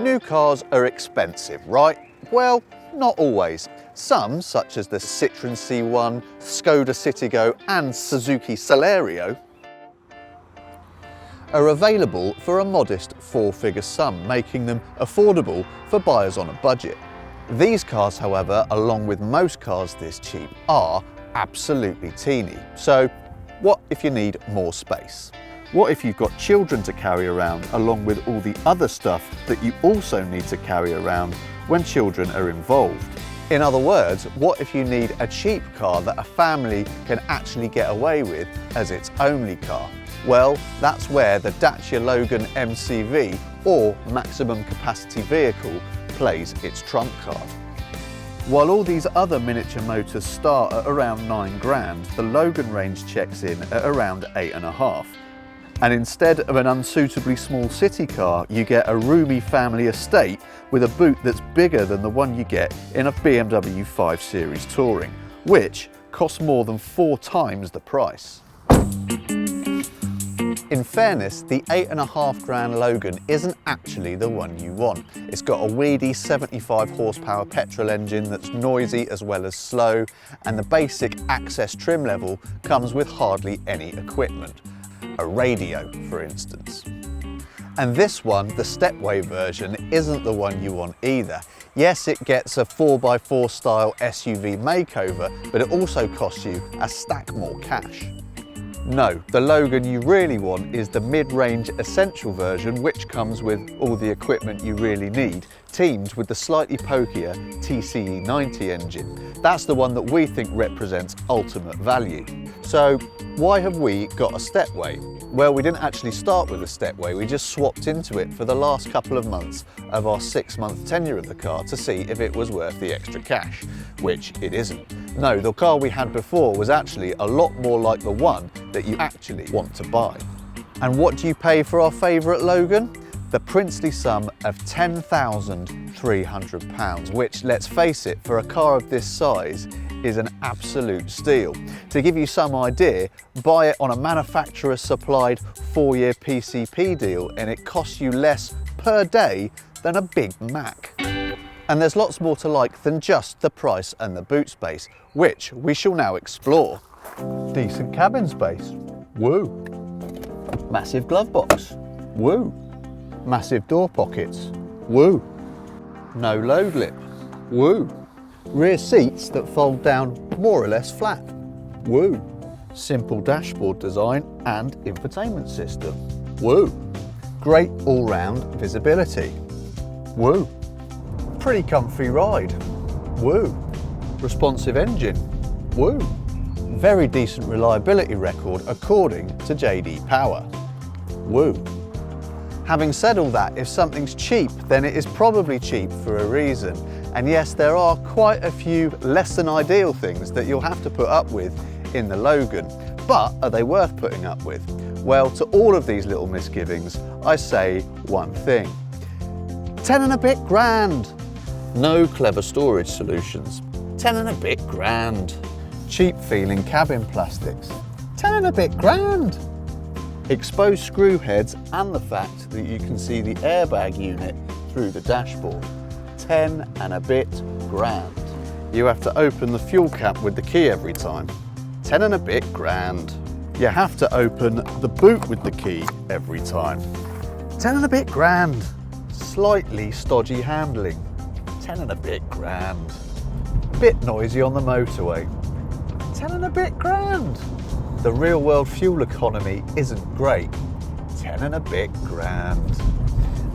New cars are expensive, right? Well, not always. Some, such as the Citroen C1, Skoda Citigo and Suzuki Celerio, are available for a modest four-figure sum, making them affordable for buyers on a budget. These cars, however, along with most cars this cheap, are absolutely teeny. So what if you need more space? What if you've got children to carry around along with all the other stuff that you also need to carry around when children are involved? In other words, what if you need a cheap car that a family can actually get away with as its only car? Well, that's where the Dacia Logan MCV, or maximum capacity vehicle, plays its trump card. While all these other miniature motors start at around 9 grand, the Logan range checks in at around 8.5. And instead of an unsuitably small city car, you get a roomy family estate with a boot that's bigger than the one you get in a BMW 5 Series Touring, which costs more than 4 times the price. In fairness, the 8.5 grand Logan isn't actually the one you want. It's got a weedy 75 horsepower petrol engine that's noisy as well as slow, and the basic access trim level comes with hardly any equipment. A radio, for instance. And this one, the stepway version, isn't the one you want either. Yes, it gets a 4x4 style SUV makeover, but it also costs you a stack more cash. No, the Logan you really want is the mid-range essential version, which comes with all the equipment you really need, teamed with the slightly pokier TCE 90 engine. That's the one that we think represents ultimate value. So why have we got a stepway? Well, we didn't actually start with a stepway, we just swapped into it for the last couple of months of our 6-month tenure of the car to see if it was worth the extra cash, which it isn't. No, the car we had before was actually a lot more like the one that you actually want to buy. And what do you pay for our favourite Logan? The princely sum of £10,300, which, let's face it, for a car of this size is an absolute steal. To give you some idea, buy it on a manufacturer supplied 4-year PCP deal and it costs you less per day than a Big Mac. And there's lots more to like than just the price and the boot space, which we shall now explore. Decent cabin space, woo. Massive glove box, woo. Massive door pockets, woo. No load lip, woo. Rear seats that fold down more or less flat, woo. Simple dashboard design and infotainment system, woo. Great all-round visibility, woo. Pretty comfy ride, woo. Responsive engine, woo. Very decent reliability record according to JD Power, woo. Having said all that, if something's cheap, then it is probably cheap for a reason. And yes, there are quite a few less than ideal things that you'll have to put up with in the Logan. But are they worth putting up with? Well, to all of these little misgivings, I say one thing. 10 and a bit grand. No clever storage solutions. 10 and a bit grand. Cheap feeling cabin plastics. 10 and a bit grand. Exposed screw heads and the fact that you can see the airbag unit through the dashboard. 10 and a bit grand. You have to open the fuel cap with the key every time. 10 and a bit grand. You have to open the boot with the key every time. 10 and a bit grand. Slightly stodgy handling. 10 and a bit grand. Bit noisy on the motorway. 10 and a bit grand. The real world fuel economy isn't great. 10 and a bit grand.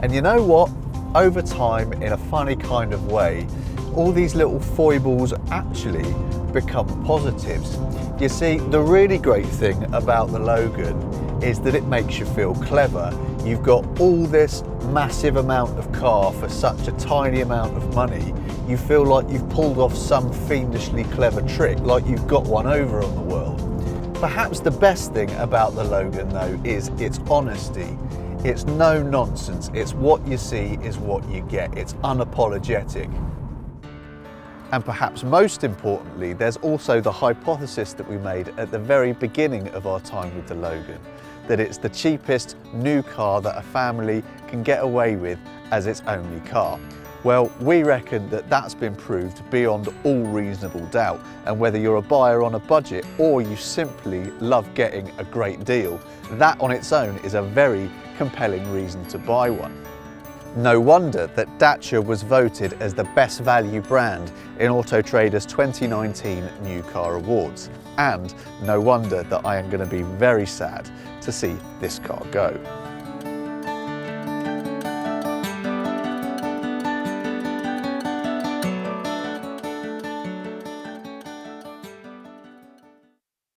And you know what? Over time, in a funny kind of way, all these little foibles actually become positives. You see, the really great thing about the Logan is that it makes you feel clever. You've got all this massive amount of car for such a tiny amount of money. You feel like you've pulled off some fiendishly clever trick, like you've got one over on the world. Perhaps the best thing about the Logan though is its honesty. It's no nonsense, it's what you see is what you get, it's unapologetic. And perhaps most importantly, there's also the hypothesis that we made at the very beginning of our time with the Logan, that it's the cheapest new car that a family can get away with as its only car. Well, we reckon that that's been proved beyond all reasonable doubt, and whether you're a buyer on a budget or you simply love getting a great deal, that on its own is a very compelling reason to buy one. No wonder that Dacia was voted as the best value brand in Autotrader's 2019 New Car Awards. And no wonder that I am going to be very sad to see this car go.